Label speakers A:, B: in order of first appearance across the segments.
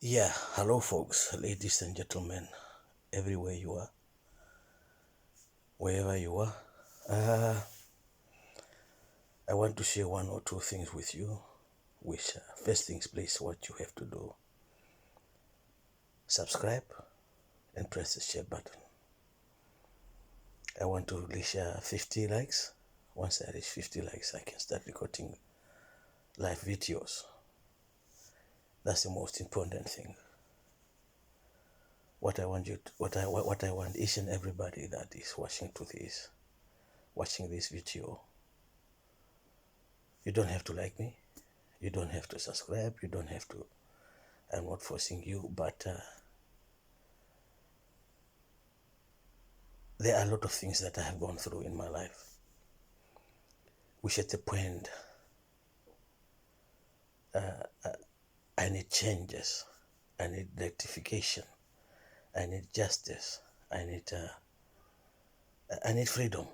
A: Yeah, hello, folks, ladies and gentlemen, everywhere you are, wherever you are. Uh, I want to share one or two things with you. Which, first things, please, what you have to do: subscribe and press the share button. I want to reach 50 likes. Once I reach 50 likes, I can start recording live videos. That's the most important thing. What I want what I want each and everybody that is watching this video. You don't have to like me. You don't have to subscribe. You don't have to. I'm not forcing you, but there are a lot of things that I have gone through in my life, which at the point I need changes, I need rectification, I need justice, I need freedom.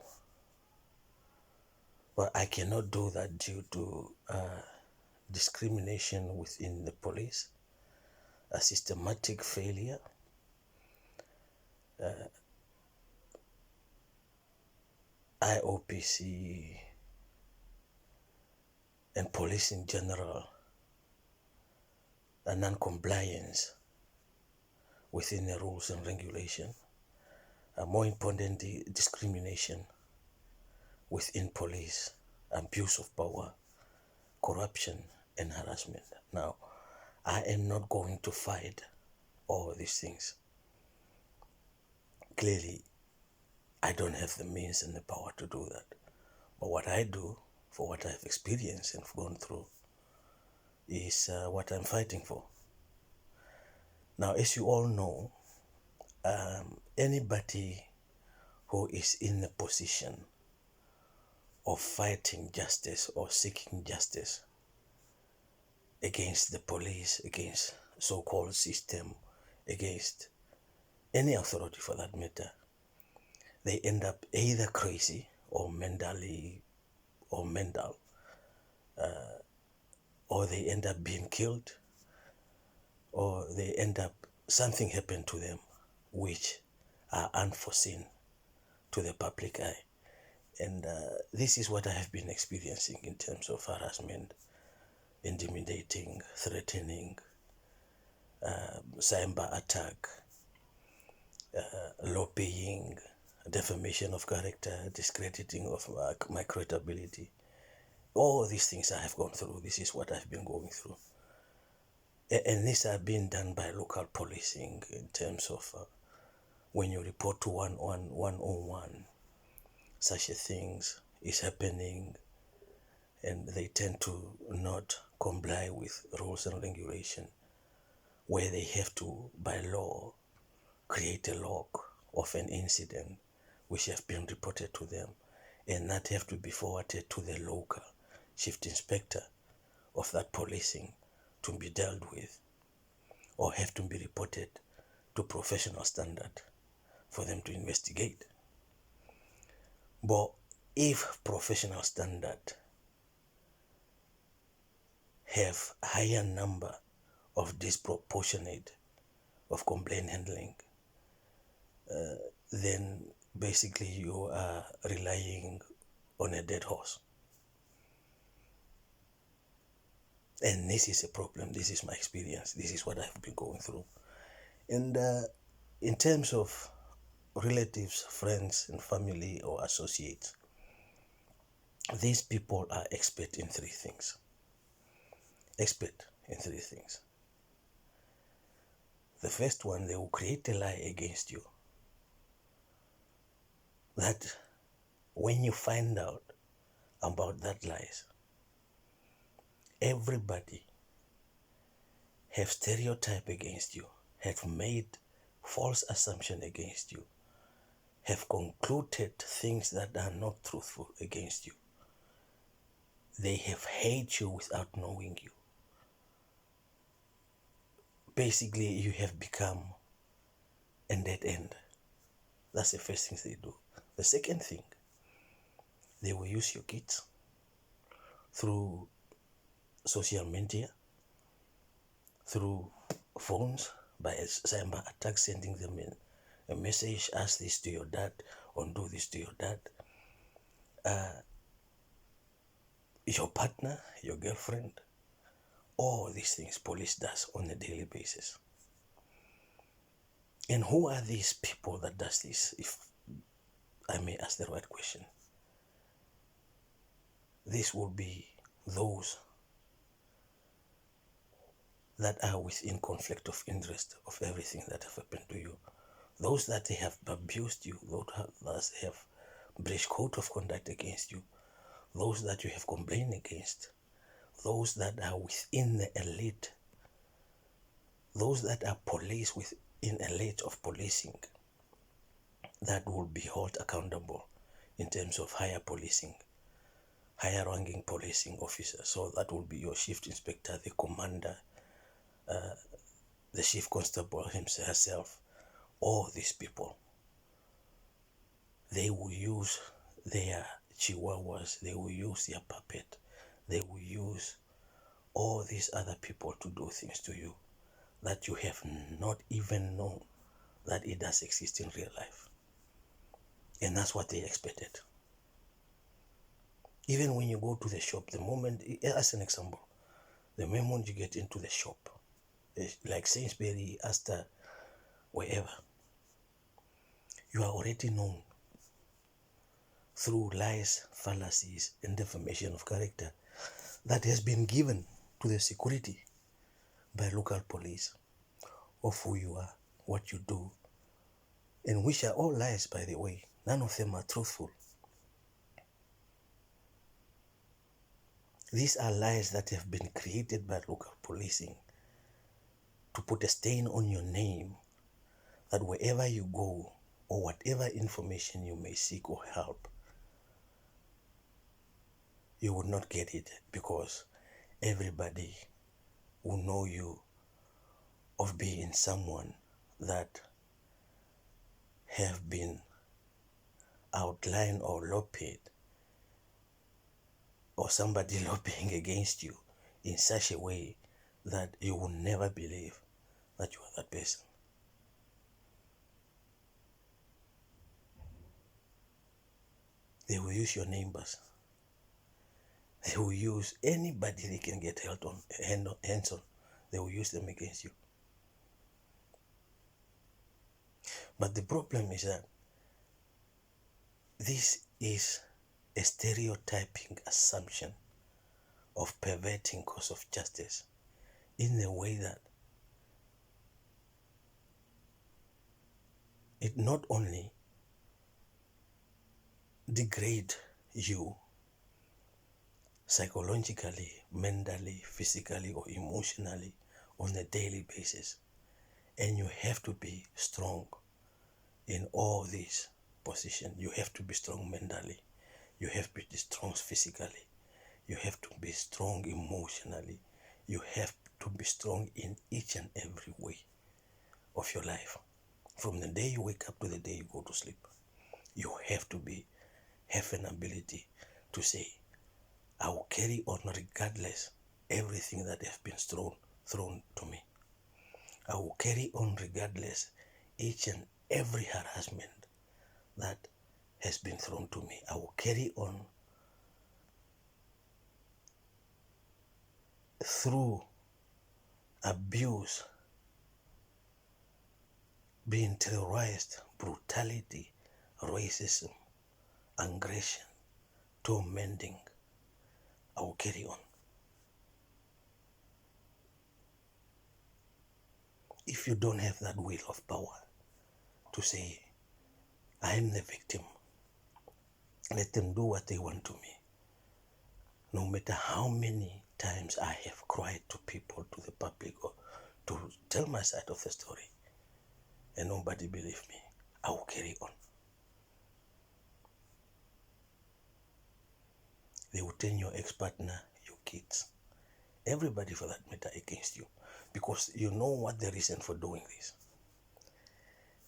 A: But I cannot do that due to discrimination within the police, a systematic failure, IOPC, and police in general, a non-compliance within the rules and regulation. More importantly, discrimination within police, abuse of power, corruption, and harassment. Now, I am not going to fight all these things. Clearly, I don't have the means and the power to do that. But what I do, for what I've experienced and gone through, is what I'm fighting for. Now, as you all know, anybody who is in a position of fighting justice or seeking justice against the police, against so-called system, against any authority for that matter, they end up either crazy or mentally or mental, or they end up being killed, or they end up something happened to them which are unforeseen to the public eye. And this is what I have been experiencing in terms of harassment, intimidating, threatening, cyber attack, low paying, defamation of character, discrediting of my credibility. All these things I have gone through. This is what I've been going through. And these are being done by local policing in terms of when you report to 111, such a things is happening, and they tend to not comply with rules and regulation, where they have to, by law, create a log of an incident which have been reported to them, and that have to be forwarded to the local shift inspector of that policing to be dealt with, or have to be reported to professional standard for them to investigate. But if professional standard have higher number of disproportionate of complaint handling, then basically you are relying on a dead horse. And this is a problem. This is my experience. This is what I've been going through. And in terms of relatives, friends, and family or associates, these people are expert in three things. Expert in three things. The first one, they will create a lie against you, that when you find out about that lies, everybody have stereotype against you, have made false assumption against you, have concluded things that are not truthful against you. They have hate you without knowing you. Basically, you have become a dead end. That's the first thing they do. The second thing, they will use your kids through social media, through phones by a cyber attack, sending them in a message, ask this to your dad, or do this to your dad. Your partner, your girlfriend, all these things police does on a daily basis. And who are these people that does this, if I may ask the right question? This will be those that are within conflict of interest of everything that have happened to you. Those that they have abused you, those that have breached code of conduct against you, those that you have complained against, those that are within the elite, those that are police within elite of policing, that will be held accountable in terms of higher policing, higher ranking policing officers. So that will be your shift inspector, the commander, the chief constable herself. All these people, they will use their chihuahuas, they will use their puppet, they will use all these other people to do things to you that you have not even known that it does exist in real life. And that's what they expected. Even when you go to the shop, the moment, as an example, the moment you get into the shop, like Sainsbury, Astor, wherever, you are already known through lies, fallacies, and defamation of character that has been given to the security by local police of who you are, what you do, and which are all lies, by the way. None of them are truthful. These are lies that have been created by local policing to put a stain on your name, that wherever you go or whatever information you may seek or help, you will not get it, because everybody will know you of being someone that have been outlined or lobbied, or somebody lobbying against you in such a way that you will never believe that you are that person. They will use your neighbors. They will use anybody they can get hands on. They will use them against you. But the problem is that this is a stereotyping assumption of perverting cause of justice in a way that it not only degrade you psychologically, mentally, physically, or emotionally on a daily basis, and you have to be strong in all these positions. You have to be strong mentally, you have to be strong physically, you have to be strong emotionally, you have to be strong in each and every way of your life. From the day you wake up to the day you go to sleep, you have to have an ability to say, I will carry on regardless everything that has been thrown to me. I will carry on regardless each and every harassment that has been thrown to me. I will carry on through abuse, being terrorized, brutality, racism, aggression, tormenting. I will carry on. If you don't have that will of power to say, I am the victim, let them do what they want to me. No matter how many times I have cried to people, to the public, or to tell my side of the story, and nobody believed me, I will carry on. They will turn your ex-partner, your kids, everybody for that matter, against you, because you know what the reason for doing this.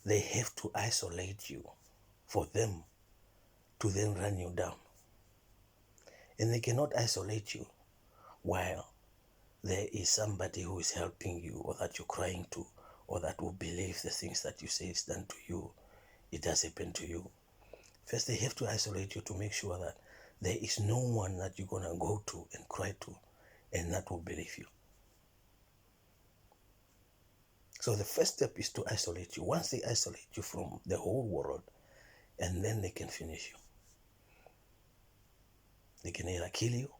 A: They have to isolate you for them to then run you down. And they cannot isolate you while there is somebody who is helping you, or that you're crying to, or that will believe the things that you say is done to you, it has happened to you. First, they have to isolate you to make sure that there is no one that you're going to go to and cry to and that will believe you. So the first step is to isolate you. Once they isolate you from the whole world, and then they can finish you. They can either kill you,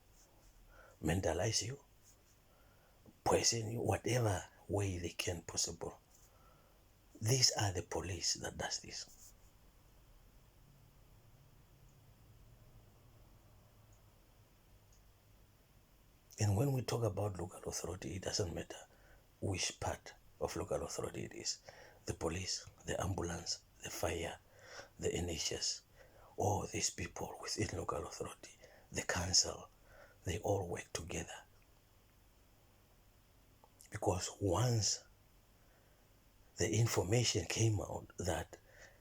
A: mentalize you, poison you, whatever way they can possible. These are the police that does this. And when we talk about local authority, it doesn't matter which part of local authority it is. The police, the ambulance, the fire, the NHS, all these people within local authority, the council, they all work together. Because once the information came out that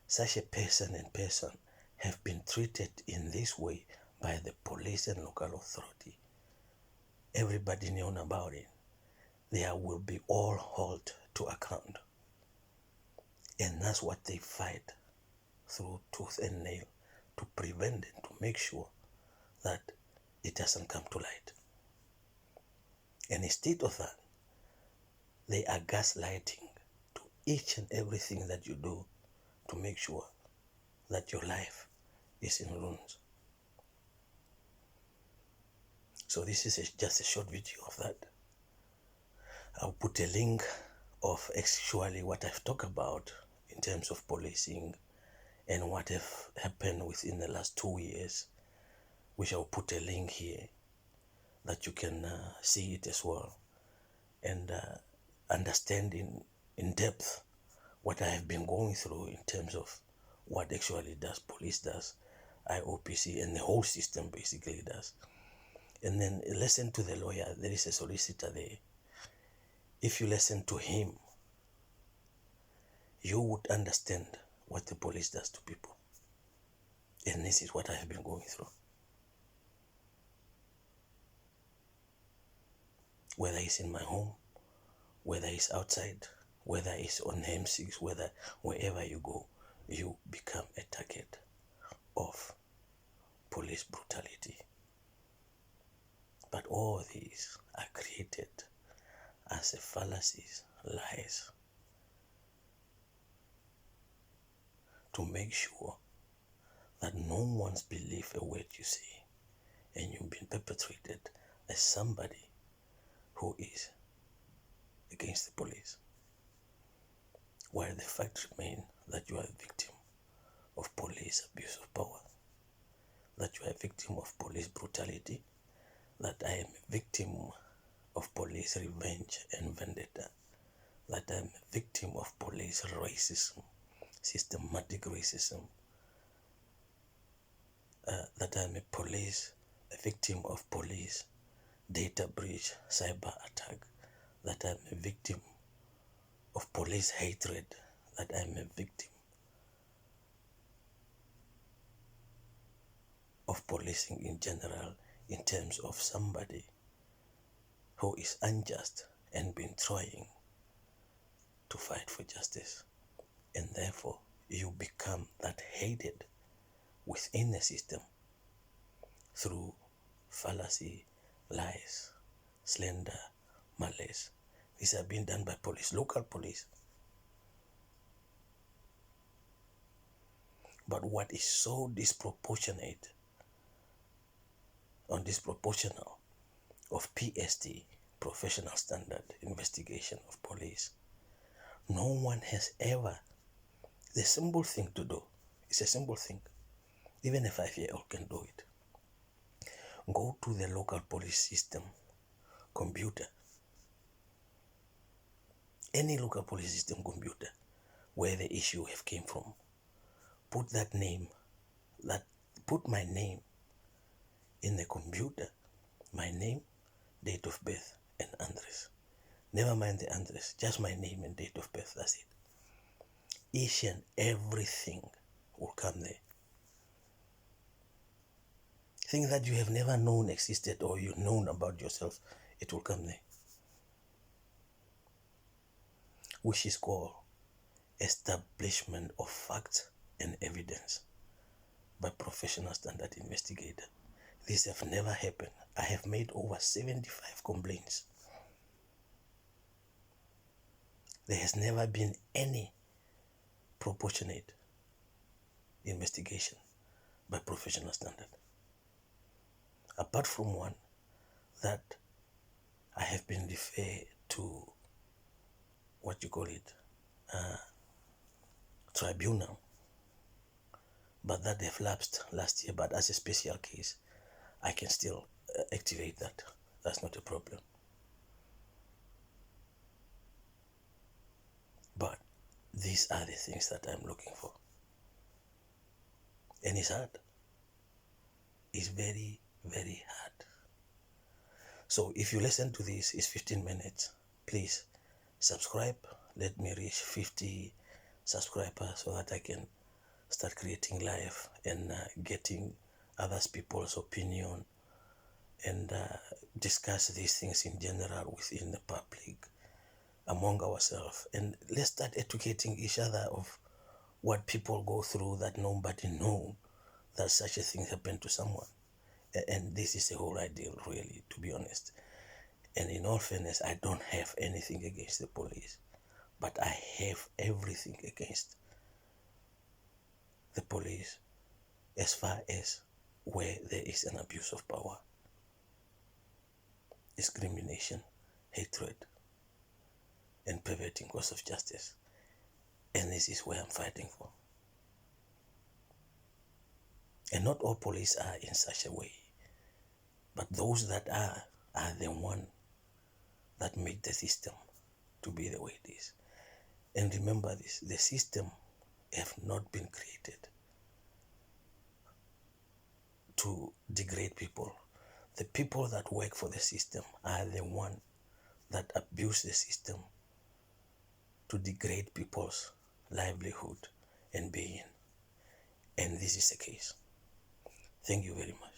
A: such a person and person have been treated in this way by the police and local authority, everybody knew about it. There will be all held to account. And that's what they fight through tooth and nail to prevent it, to make sure that it doesn't come to light. And instead of that, they are gaslighting to each and everything that you do to make sure that your life is in ruins. So this is just a short video of that. I'll put a link of actually what I've talked about in terms of policing and what have happened within the last 2 years, which I'll put a link here that you can see it as well and understand in depth what I have been going through in terms of what actually does police does, IOPC, and the whole system basically does. And then listen to the lawyer. There is a solicitor there. If you listen to him, you would understand what the police does to people. And this is what I have been going through. Whether it's in my home, whether it's outside, whether it's on M6, wherever you go, you become a target of police brutality. But all these are created as a fallacies, lies, to make sure that no one's believe a word you say, and you've been perpetrated as somebody who is against the police, while the fact remains that you are a victim of police abuse of power, that you are a victim of police brutality, that I am a victim of police revenge and vendetta, that I am a victim of police racism, systematic racism, that I am a victim of police data breach, cyber attack, that I am a victim of police hatred, that I am a victim of policing in general, in terms of somebody who is unjust and been trying to fight for justice. And therefore, you become that hated within the system through fallacy, lies, slander, malice. These are being done by police, local police. But what is so disproportional of PST, professional standard investigation of police, no one has ever, the simple thing to do, it's a simple thing, even a 5-year-old can do it. Go to the local police system computer, any local police system computer where the issue have came from, put my name in the computer, my name, date of birth, and address. Never mind the address, just my name and date of birth, that's it. Each and everything will come there. Things that you have never known existed or you known about yourself, it will come there. which is called establishment of facts and evidence by professional standard investigator. This have never happened. I have made over 75 complaints. There has never been any proportionate investigation by professional standard. Apart from one that I have been referred to, what you call it, tribunal, but that they've lapsed last year. But as a special case, I can still activate that. That's not a problem. But these are the things that I'm looking for. And it's hard. It's very, very hard. So if you listen to this, it's 15 minutes. Please subscribe. Let me reach 50 subscribers so that I can start creating live and getting others people's opinion and discuss these things in general within the public, among ourselves. And let's start educating each other of what people go through that nobody knows that such a thing happened to someone. And this is the whole idea, really, to be honest. And in all fairness, I don't have anything against the police, but I have everything against the police as far as where there is an abuse of power, discrimination, hatred, and perverting course of justice. And this is where I'm fighting for. And not all police are in such a way, but those that are the one that make the system to be the way it is. And remember this, the system have not been created to degrade people. The people that work for the system are the one that abuse the system to degrade people's livelihood and being. And this is the case. Thank you very much.